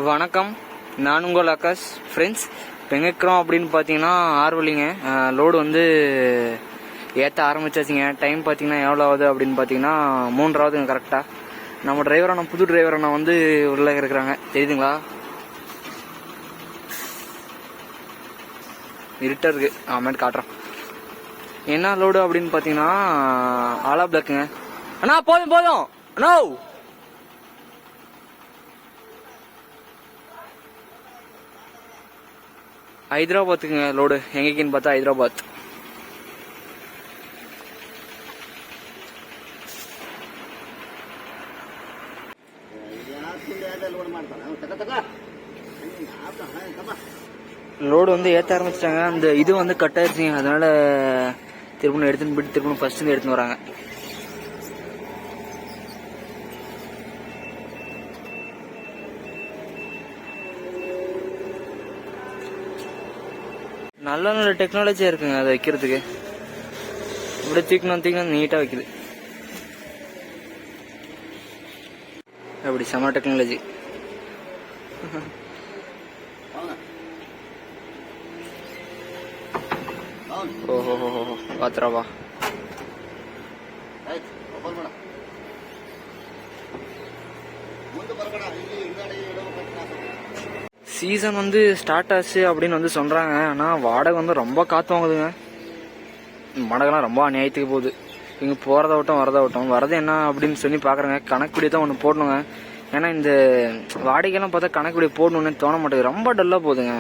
வணக்கம், நான் உங்கள் ஆகாஷ். ஃப்ரெண்ட்ஸ், இப்போ எங்கே இருக்கிறோம் அப்படின்னு பார்த்தீங்கன்னா ஆர்வலிங்க. லோடு வந்து ஏற்ற ஆரம்பிச்சாச்சுங்க. டைம் பார்த்தீங்கன்னா எவ்வளோ ஆகுது அப்படின்னு பார்த்தீங்கன்னா 3 கரெக்டாக. நம்ம டிரைவரான புது டிரைவரான வந்து உள்ள இருக்கிறாங்க, தெரியுதுங்களா? இருட்டாக இருக்குது, ஆமாம் காட்டுறோம். என்ன லோடு அப்படின்னு பார்த்தீங்கன்னா ஆலா பிளாக்குங்க. அண்ணா போதும் போதும் அண்ணா. ஹைதராபாத்துக்குங்க லோடு. எங்கேன்னு பார்த்தா ஹைதராபாத். லோடு வந்து ஏற்ற ஆரம்பிச்சிட்டாங்க. அந்த இது வந்து கட் ஆயிடுச்சுங்க, அதனால திரும்ப எடுத்துன்னு போயிட்டு திரும்ப ஃபர்ஸ்ட் எடுத்துன்னு வராங்க. நல்ல நல்ல டெக்னாலஜியா இருக்குங்க அதை வைக்கிறதுக்கு. இப்படி தீக்கணும் நீட்டா வைக்குது. அப்படி செம டெக்னாலஜி. ஓஹோ பாத்திரவா. சீசன் வந்து ஸ்டார்ட் ஆச்சு அப்படின்னு வந்து சொல்றாங்க. ஆனா வாடகை வந்து ரொம்ப காத்து வாங்குதுங்க. வாடகைலாம் ரொம்ப அநியாயத்துக்கு போகுது. இங்க போறதை விட்டோம் வரதை விட்டோம். வரது என்ன அப்படின்னு சொல்லி பாக்குறாங்க. கணக்குப்படி தான் ஒன்று போடணுங்க. ஏன்னா இந்த வாடகைலாம் பார்த்தா கணக்குப்படி போடணும்னு தோண மாட்டேங்குது. ரொம்ப டல்லா போகுதுங்க.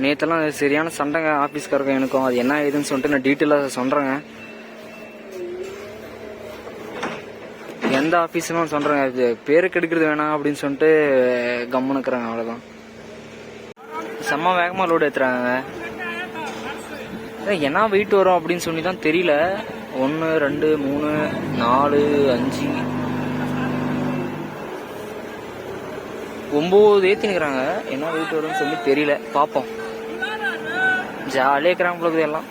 நேத்தெல்லாம் சரியான சண்டைங்க ஆபீஸ்காரங்க எனக்கும். அது என்ன ஏதுன்னு சொல்லிட்டு நான் டீட்டெயிலாக சொல்றேங்க. எந்த ஆபீஸ்னு சொல்றேங்க, இது பேருக்கு எடுக்கிறது வேணாம் அப்படின்னு சொல்லிட்டு கம்முனுக்குறாங்க. அவ்வளவுதான். செம்ம வேகமா லோடு ஏத்துறாங்க. என்ன வெயிட் வரும் அப்படின்னு சொல்லி தான் தெரியல. 1 2 3 4 5 9 ஏத்தினுக்குறாங்க. என்ன வெயிட் வரும்னு சொல்லி தெரியல, பாப்போம். ஜாலியா இருக்கிறாங்க போல எல்லாம்.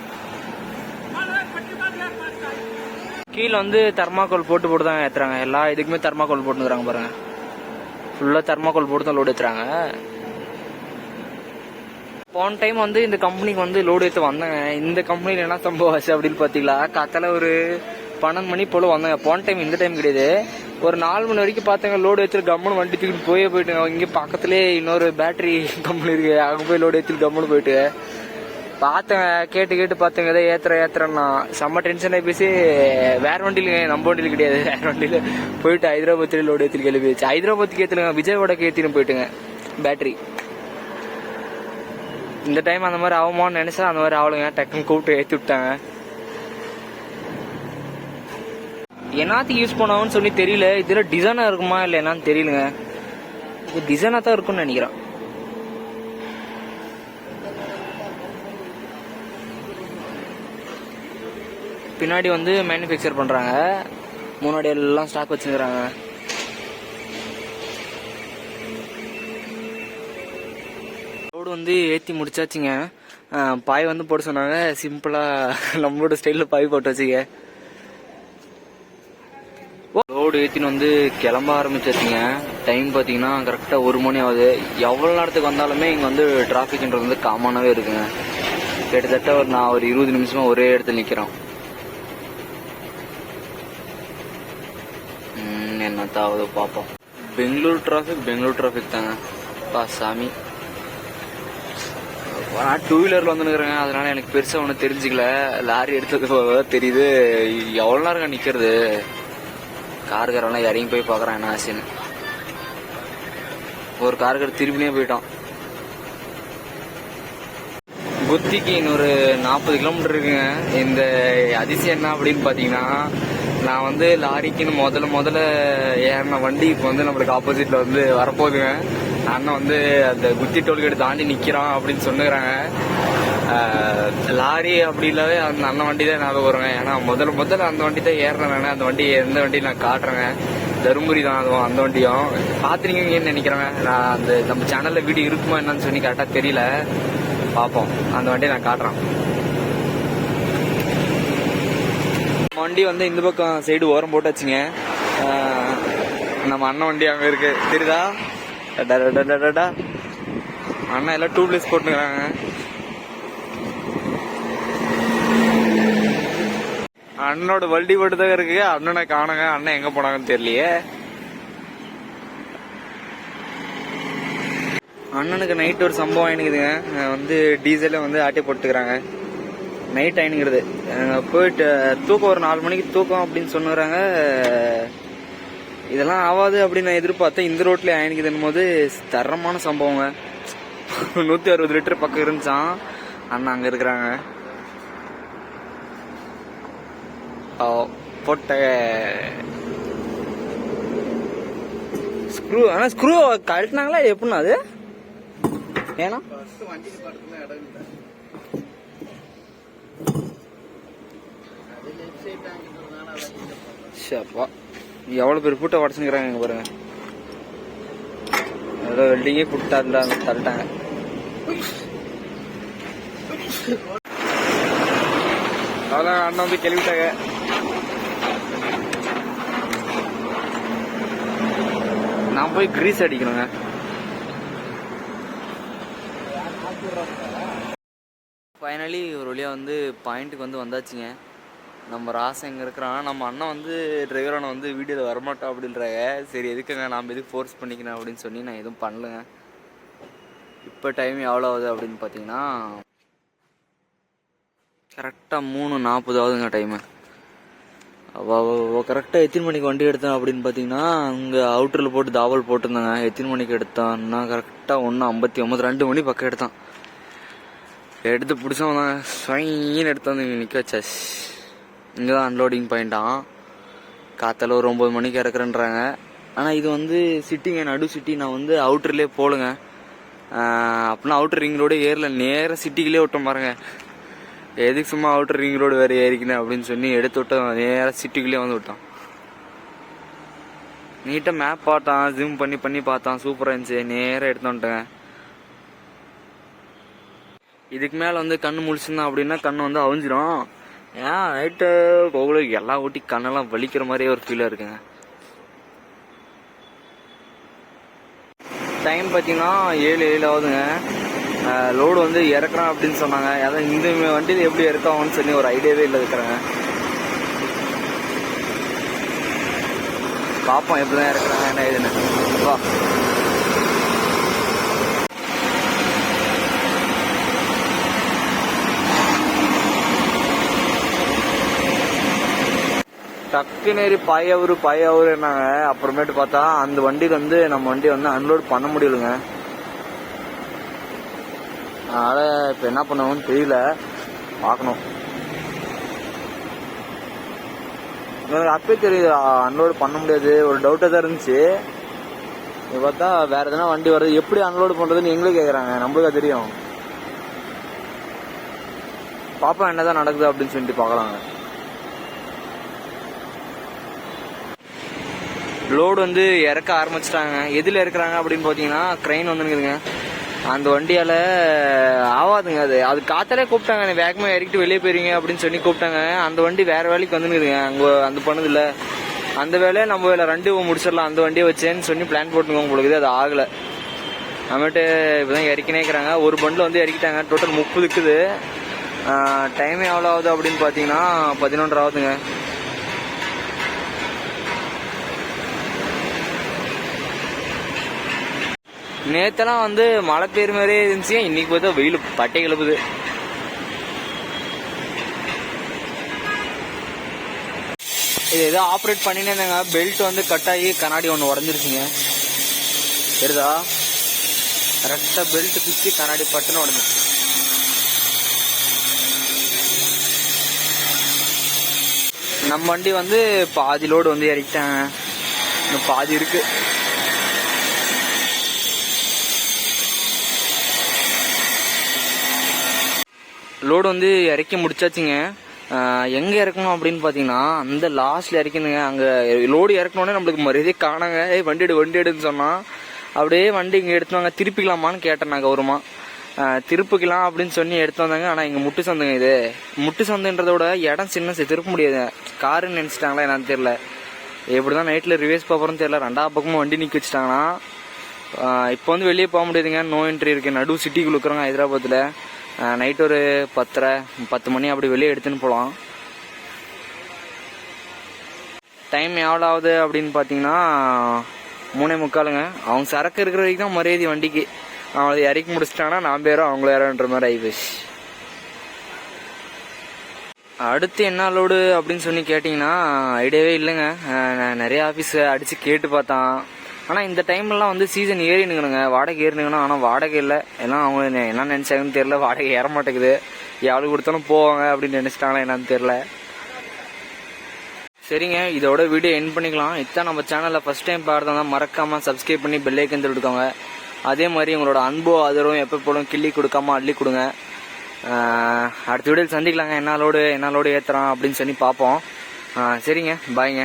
கீழே வந்து தர்மாக்கோல் போட்டு தான் ஏத்துறாங்க. எல்லா இதுக்குமே தர்மாக்கோல் போட்டுக்கிறாங்க பாருங்க. ஃபுல்லா தர்மாக்கோல் போட்டு தான் லோடு ஏத்துறாங்க. போன டைம் வந்து இந்த கம்பெனிக்கு வந்து லோடு ஏற்ற வந்தாங்க. இந்த கம்பெனில என்ன சம்பவம் ஆச்சு அப்படின்னு பாத்தீங்களா, காத்தால ஒரு 12 மணி போல வந்தாங்க. போன டைம் இந்த டைம் கிடையாது. ஒரு 4 மணி வரைக்கும் பார்த்தாங்க. லோடு ஏற்றுட்டு கம்முன்னு வண்டி தூக்கிட்டு போயிட்டுங்க. இங்க பக்கத்துலேயே இன்னொரு பேட்டரி கம்பெனி இருக்கு, அங்கே போய் லோடு ஏற்றிட்டு கம்முன்னு போயிட்டு பார்த்தேங்க. கேட்டு பார்த்தேங்க ஏதோ ஏத்துறேன்னா செம்ம டென்ஷன் ஆகி பேசி வேற வண்டியில, நம்ம வண்டியில கிடையாது, வேற வண்டியில போயிட்டு ஹைதராபாத்ல லோடு ஏற்றி கிளம்பிச்சு. ஹைதராபாத்துக்கு ஏற்றுங்க, விஜயவாடாக்கு ஏற்றின்னு போயிட்டுங்க பேட்டரி. இந்த டைம் அந்த மாதிரி ஆகுமான்னு நினைச்சா அந்த மாதிரி ஆகலைங்க. டக்குன்னு கூப்பிட்டு ஏற்றி விட்டாங்க. என்னத்துக்கு யூஸ் பண்ணாங்கன்னு சொல்லி தெரியல. இதுல டிசைனா இருக்குமா இல்லை என்னன்னு தெரியலங்க. இது டிசைனா தான் இருக்கும்னு நினைக்கிறேன். பின்னாடி வந்து மேனுஃபேக்சர் பண்றாங்க, முன்னாடி எல்லாம் ஸ்டாக் வச்சுக்கிறாங்க. லோடு வந்து ஏற்றி முடிச்சாச்சுங்க. பாய் வந்து போட சொன்னாங்க. சிம்பிளா நம்மளோட ஸ்டைல்ல பாய் போட்டு வச்சுக்க. லோடு ஏற்றின்னு வந்து கிளம்ப ஆரம்பிச்சாச்சுங்க. டைம் பார்த்தீங்கன்னா கரெக்டாக 1 மணி ஆகுது. எவ்வளோ நேரத்துக்கு வந்தாலுமே இங்கே வந்து டிராஃபிக்ன்றது வந்து காமனாகவே இருக்குங்க. கிட்டத்தட்ட நான் ஒரு 20 நிமிஷமா ஒரே இடத்துல நிற்கிறோம். என்னத்தாவது பார்ப்போம். பெங்களூர் டிராஃபிக் தாங்க. சாமி, நான் 2 வீலர்ல வந்துருக்கிறேங்க. அதனால எனக்கு பெருசா ஒன்றும் தெரிஞ்சுக்கல. லாரி எடுத்தது தெரியுது. எவ்வளோ நேரம் நிக்கிறது. கார்காரெல்லாம் இறங்கி போய் பாக்குறான் என்ன ஆச்சுன்னு. ஒரு கார்கார் திரும்பினே போயிட்டான். குத்திக்கு இன்னொரு 40 கிலோமீட்டர் இருக்குங்க. இந்த அதிசயம் என்ன அப்படின்னு பாத்தீங்கன்னா, நான் வந்து லாரிக்குன்னு முதல்ல ஏறின வண்டி இப்போ வந்து நம்மளுக்கு ஆப்போசிட்ல வந்து வரப்போகுதுங்க. அண்ணன் வந்து அந்த குத்தி டோல்கேட் தாண்டி நிக்கிறான் அப்படின்னு சொன்னுக்கிறாங்க. லாரி அப்படி இல்லாத அந்த அண்ணன் வண்டி தான் ஞாபகம் வருங்க. ஏன்னா முதல்ல அந்த வண்டி தான் ஏறினேன் நான். அந்த வண்டி எந்த வண்டி நான் காட்டுறேங்க. தருமபுரி தான் அதுவும். அந்த வண்டியும் பாத்துறீங்கன்னு நினைக்கிறேங்க. நான் அந்த நம்ம சேனல்ல வீடியோ இருக்குமா என்னன்னு சொல்லி கரெக்டா தெரியல, பாப்போம். அந்த வண்டியை நான் காட்டுறேன். வண்டி வந்து இந்த பக்கம் சைடு ஓரம் போட்டு வச்சுங்க. நம்ம அண்ணன் வண்டி அங்க இருக்கு, தெரியுதா? அண்ணா எல்லாம் டூப்லெஸ் போட்டுக்கிறாங்க. அண்ணனோட வண்டி மட்டும் தான் இருக்கு. அண்ணனை காணுங்க. அண்ணன் எங்க போனாங்கன்னு தெரியலையே. அண்ணனுக்கு நைட் ஒரு சம்பவம் ஆயினுக்குதுங்க. வந்து டீசல வந்து ஆட்டி போட்டுக்கிறாங்க. நைட் ஆயினுங்கிறது போயிட்டு தூக்கம் ஒரு 4 மணிக்கு தூக்கம் அப்படின்னு சொன்னாங்க. இதெல்லாம் ஆகாது அப்படின்னு நான் எதிர்பார்த்தேன். இந்த ரோட்ல ஆயினுக்குதுன்னு போது தரமான சம்பவங்க. 160 லிட்டர் பக்கம் இருந்துச்சான். அண்ணா அங்க இருக்கிறாங்க. போட்ட ஸ்க்ரூ. ஆனா ஸ்க்ரூ கழட்டினாங்களா எப்படின்னா அது? ஏன்னா எவ்வளவு பேர் பூட்டை உடச்சுக்கிறாங்க பாருங்க. ஏதோ வெல்டிங்கே புட்டா தள்ளிட்டாங்க. அதான் அண்ணன் வந்து கேள்விட்டாங்க. நான் போய் கிரீஸ் அடிக்கணுங்க. ஃபைனலி ஒரு வழியாக வந்து பாயிண்ட்டுக்கு வந்து வந்தாச்சுங்க. நம்ம ராசை எங்கே இருக்கிறான். நம்ம அண்ணன் வந்து டிரைவரான வந்து வீடியோவில் வரமாட்டோம் அப்படின்றாங்க. சரி எதுக்குங்க நாம் எதுக்கு ஃபோர்ஸ் பண்ணிக்கணும் அப்படின்னு சொல்லி நான் எதுவும் பண்ணலைங்க. இப்போ டைம் எவ்வளோ ஆகுது அப்படின்னு பார்த்தீங்கன்னா கரெக்டாக 3:40 ஆகுதுங்க டைமு. கரெக்டாக எத்தனை மணிக்கு வண்டி எடுத்தேன் அப்படின்னு பார்த்தீங்கன்னா அங்கே அவுட்டரில் போட்டு தாவல் போட்டிருந்தாங்க. எத்தனை மணிக்கு எடுத்தான்னா கரெக்டாக 1:59 2 மணி பக்கம் எடுத்தான். எடுத்து பிடிச்சவன் தான் ஸ்வைன்னு எடுத்து வந்து நிற்க வச்சாச்சு. இங்கே தான் அன்லோடிங் பாயிண்டான். காத்தால ஒரு 9 மணிக்கு இறக்குறேன்றாங்க. ஆனால் இது வந்து சிட்டிங்க, நடு சிட்டி. நான் வந்து அவுட்டர்லேயே போலுங்க. அப்படின்னா அவுட்டர் ரிங் ரோடு ஏறல, நேராக சிட்டிக்குள்ளே விட்டோம் பாருங்க. எதுக்கு சும்மா அவுட்டர் ரிங் ரோடு வேறு ஏறிக்கணும் அப்படின்னு சொல்லி எடுத்து விட்டோம். நேராக சிட்டிக்குள்ளே வந்து விட்டோம். நீட்டாக மேப் பார்த்தான், ஜூம் பண்ணி பார்த்தான். சூப்பராக இருந்துச்சு. நேராக எடுத்து வந்துட்டேங்க. இதுக்கு மேலே வந்து கண்ணு முழிச்சுருந்தான் அப்படின்னா கண்ணு வந்து அவிஞ்சிரும். ஏன் நைட்டு கோகுலுக்கு எல்லாம் ஊட்டி கண்ணெல்லாம் வலிக்கிற மாதிரியே ஒரு ஃபீலாக இருக்குங்க. டைம் பார்த்தீங்கன்னா 7 ஆகுதுங்க. லோடு வந்து இறக்குறான் அப்படின்னு சொன்னாங்க. அதான் இந்த வண்டியில் எப்படி இறக்காங்கன்னு சொல்லி ஒரு ஐடியாவே இல்லை இருக்கிறாங்க. பார்ப்போம் எப்படி தான் இறக்குறாங்க என்ன இதுன்னு. வா டக்குனேரி பாயவருன்னாங்க. அப்புறமேட்டு பார்த்தா அந்த வண்டிக்கு வந்து நம்ம வண்டி வந்து அன்லோட் பண்ண முடியலுங்க. அதனால இப்போ என்ன பண்ணுவோம்னு தெரியல, பார்க்கணும். எனக்கு அப்பே தெரியுது அன்லோடு பண்ண முடியாது, ஒரு டவுட்டாக தான் இருந்துச்சு. இப்போ பார்த்தா வேற எதனா வண்டி வருது, எப்படி அன்லோடு பண்ணுறதுன்னு எங்களும் கேட்குறாங்க. நம்மளுக்கு தெரியும். பாப்பா என்னதான் நடக்குது அப்படின்னு சொல்லிட்டு பார்க்கலாங்க. லோடு வந்து இறக்க ஆரம்பிச்சிட்டாங்க. எதில் இறக்குறாங்க அப்படின்னு பார்த்தீங்கன்னா க்ரெயின் வந்துருக்குதுங்க. அந்த வண்டியால் ஆகாதுங்க. அது காத்தாலே கூப்பிட்டாங்க, வேகமாக இறக்கிட்டு வெளியே போயிருங்க அப்படின்னு சொல்லி கூப்பிட்டாங்க. அந்த வண்டி வேறு வேலைக்கு வந்துருக்குதுங்க. அங்கே அந்த பண்ணதில்லை அந்த வேலையை நம்ம வேலை 2 முடிச்சிடலாம் அந்த வண்டியை வச்சேன்னு சொல்லி பிளான் போட்டுங்க. உங்களுக்கு அது ஆகலை. நம்மகிட்ட இப்போ தான் இறக்கினேக்கிறாங்க. ஒரு பண்டில் வந்து இறக்கிட்டாங்க. டோட்டல் 30 இருக்குது. டைமே எவ்வளோ ஆகுது அப்படின்னு பார்த்தீங்கன்னா 11 ஆகுதுங்க. நேத்தெல்லாம் வந்து மழை பெய்யுற மாதிரியே இருந்துச்சு. இன்னைக்கு பார்த்தா வெயில் பட்டை கிளப்புது. இது ஏதோ ஆப்ரேட் பண்ணினே இருந்தாங்க. பெல்ட் வந்து கட் ஆகி கண்ணாடி ஒன்று உடஞ்சிருச்சுங்க. தெரியுதா? கரெக்டாக பெல்ட் பிச்சு கண்ணாடி பட்டுன்னு உடஞ்சிருச்சு. நம்ம வண்டி வந்து பாதி லோடு வந்து இறக்கிட்டாங்க. இன்னும் பாதி இருக்கு. லோடு வந்து இறக்கி முடிச்சாச்சுங்க. எங்கே இறக்கணும் அப்படின்னு பார்த்தீங்கன்னா அந்த லாஸ்ட்டில் இறக்கணுங்க. அங்கே லோடு இறக்கணுன்னே நம்மளுக்கு மரியாதையே காணாங்க. வண்டி எடுன்னு சொன்னால் அப்படியே வண்டி இங்கே எடுத்து வாங்க, திருப்பிக்கலாமான்னு கேட்டேன் நான் கௌரவமாக. திருப்பிக்கலாம் அப்படின்னு சொல்லி எடுத்து வந்தாங்க. ஆனால் இங்கே முட்டு சந்தைங்க. இது முட்டு சந்தைன்றத விட இடம் சின்ன திருப்ப முடியாது. காருன்னு நினச்சிட்டாங்களா என்னன்னு தெரியல. எப்படி தான் நைட்டில் ரிவேஸ் பார்ப்பறோன்னு தெரியல. 2ஆவது பக்கமும் வண்டி நிற்க வச்சுட்டாங்கன்னா இப்போ வந்து வெளியே போக முடியாதுங்க, நோ என்ட்ரி இருக்குது. நடு சிட்டிக்குள்ள இருக்கிறோங்க ஹைதராபாத்தில். நைட் ஒரு 10 மணி அப்படி வெளியே எடுத்துன்னு போகலாம். டைம் எவ்வளோ ஆகுது அப்படின்னு பார்த்தீங்கன்னா 3:45. அவங்க சரக்கு இருக்கிற வரைக்கும் தான் மரியாதை வண்டிக்கு. அவங்களை இறக்கி முடிச்சிட்டாங்கன்னா நான் பேரும் அவங்கள யாரோன்ற மாதிரி ஆகிப்போச்சு. அடுத்து என்ன லோடு அப்படின்னு சொல்லி கேட்டிங்கன்னா ஐடியாவே இல்லைங்க. நிறைய ஆஃபீஸ் அடித்து கேட்டு பார்த்தான். ஆனால் இந்த டைம்லாம் வந்து சீசன் ஏறினுங்கணுங்க, வாடகை ஏறினுங்கண்ணா. ஆனால் வாடகை இல்லை. எல்லாம் அவங்க என்ன நினச்சாங்கன்னு தெரில, வாடகை ஏற மாட்டேங்குது. எவ்வளோ கொடுத்தாலும் போவாங்க அப்படின்னு நினச்சிட்டாங்களா என்னன்னு தெரில. சரிங்க, இதோட வீடியோ எண்ட் பண்ணிக்கலாம். இதான் நம்ம சேனலில் ஃபஸ்ட் டைம் பார்த்தா மறக்காமல் சப்ஸ்கிரைப் பண்ணி பெல் ஐக்கன் தட்டிடுங்க. அதே மாதிரி உங்களோட அன்போ ஆதரவும் எப்போ போலும் கிள்ளி கொடுக்காம அள்ளி கொடுங்க. அடுத்த வீடியோவில் சந்திக்கலாங்க. என்ன லோடு ஏற்றுறான் அப்படின்னு சொல்லி பார்ப்போம். சரிங்க, பாய்ங்க.